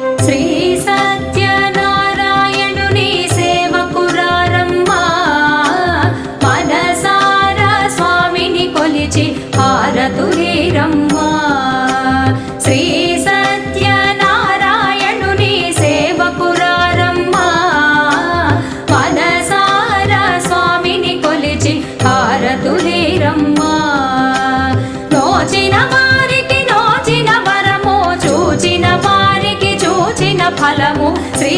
శ్రీ సత్యనారాయణుని సేవకురారమ్మా మనసారా స్వామిని కొలిచి హారతులేరమ్మా శ్రీ సత్యనారాయణుని సేవకురారమ్మా మనసారా స్వామిని కొలిచి హారతులేరమ్మా నోచిన వారికి నోచిన వరము చూచిన వారికి చూచిన ఫలము శ్రీ